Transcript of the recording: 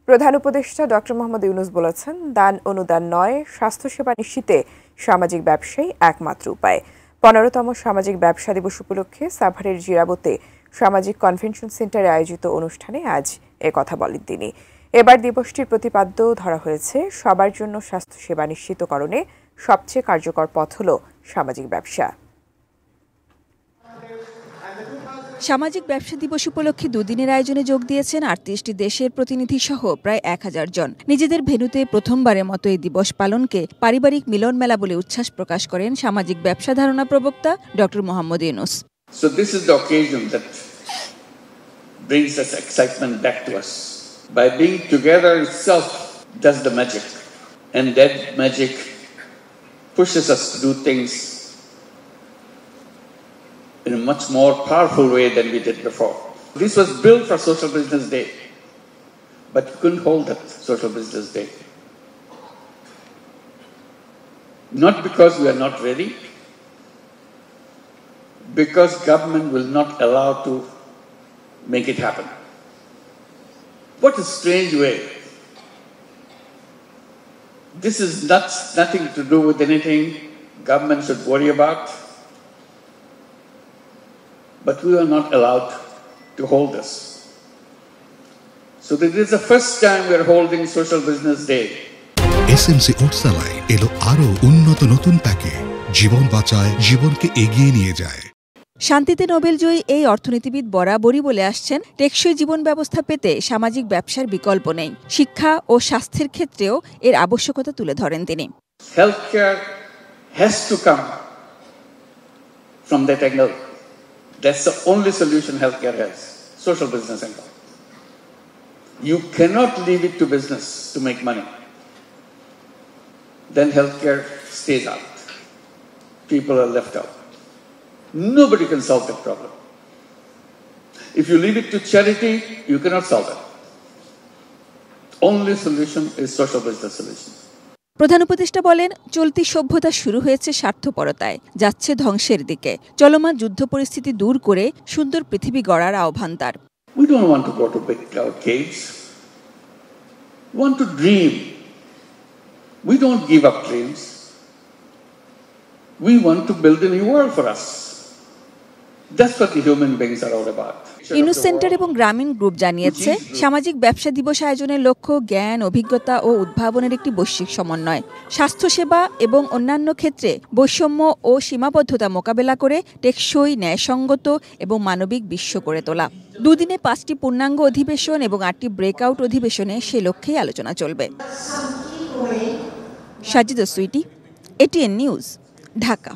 প্রধান উপদেষ্টা ডক্টর মোহাম্মদ ইউনূস বলেছেন, দান অনুদান নয়, স্বাস্থ্যসেবা নিশ্চিতে সামাজিক ব্যবসাই একমাত্র উপায়। ১৫তম সামাজিক ব্যবসা দিবস উপলক্ষে সাভারের জিরাবতে সামাজিক কনভেনশন সেন্টারে আয়োজিত অনুষ্ঠানে আজ কথা বলেন তিনি। এবার দিবসটির প্রতিপাদ্য ধরা হয়েছে সবার জন্য স্বাস্থ্যসেবা নিশ্চিতকরণে সবচেয়ে কার্যকর পথ হল সামাজিক ব্যবসা। সামাজিক ব্যবসা দিবস উপলক্ষে দুদিনের আয়োজনে যোগ দিয়েছেন ৩৮টি দেশের প্রতিনিধি সহ প্রায় ১,০০০ জন। নিজেদের ভেন্যুতে প্রথমবারের মতো এই দিবস পালনকে পারিবারিক মিলন মেলা বলে উচ্ছ্বাস প্রকাশ করেন সামাজিক ব্যবসা ধারণা প্রবক্তা doctor Muhammad Yunus. So this is the occasion that brings us excitement back to us. By being together itself does the magic, and that magic pushes us to do things in a much more powerful way than we did before. This was built for Social Business Day, but you couldn't hold that Social Business Day. Not because we are not ready, because government will not allow to make it happen. What a strange way. This is nothing to do with anything government should worry about. But we are not allowed to hold this. So this is the first time we are holding Social Business Day. SMC Otsalai elo aro unnoto notun প্যাকে জীবন বাঁচায়, জীবনকে এগিয়ে নিয়ে যায়। শান্তিতে নোবেলজয়ী এই অর্থনীতিবিদ বরাবরই বলে আসছেন, টেকসই জীবন ব্যবস্থা পেতে সামাজিক ব্যবসার বিকল্প নেই। শিক্ষা ও স্বাস্থ্যের ক্ষেত্রেও এর আবশ্যকতা তুলে ধরেন তিনি। Healthcare has to come from that angle. That's the only solution healthcare has, social business angle. You cannot leave it to business to make money. Then healthcare stays out. People are left out. Nobody can solve that problem. If you leave it to charity, you cannot solve it. Only solution is social business solution. প্রধান উপদেষ্টা বলেন, চলতি সভ্যতা শুরু হয়েছে স্বার্থপরতায়, যাচ্ছে ধ্বংসের দিকে। চলমান যুদ্ধ পরিস্থিতি দূর করে সুন্দর পৃথিবী গড়ার আহ্বান তার। We don't want to go to big cloud caves. We want to dream. We don't give up dreams. We want to build a new world for us. That's what the human beings are all about. Yunus centre এবং গ্রামীণ group জানিয়েছে, সামাজিক ব্যবসা দিবস আয়োজনের লক্ষ্য জ্ঞান, অভিজ্ঞতা ও উদ্ভাবনের একটি বৈশ্বিক সমন্বয়। স্বাস্থ্যসেবা এবং অন্যান্য ক্ষেত্রে বৈষম্য ও সীমাবদ্ধতা মোকাবেলা করে টেকসই, ন্যায়সঙ্গত এবং মানবিক বিশ্ব করে তোলা। দুদিনে 5টি পূর্ণাঙ্গ অধিবেশন এবং 8টি ব্রেকআউট অধিবেশনে সে লক্ষ্যেই আলোচনা চলবে। Sajida Sweety, ATN news, Dhaka.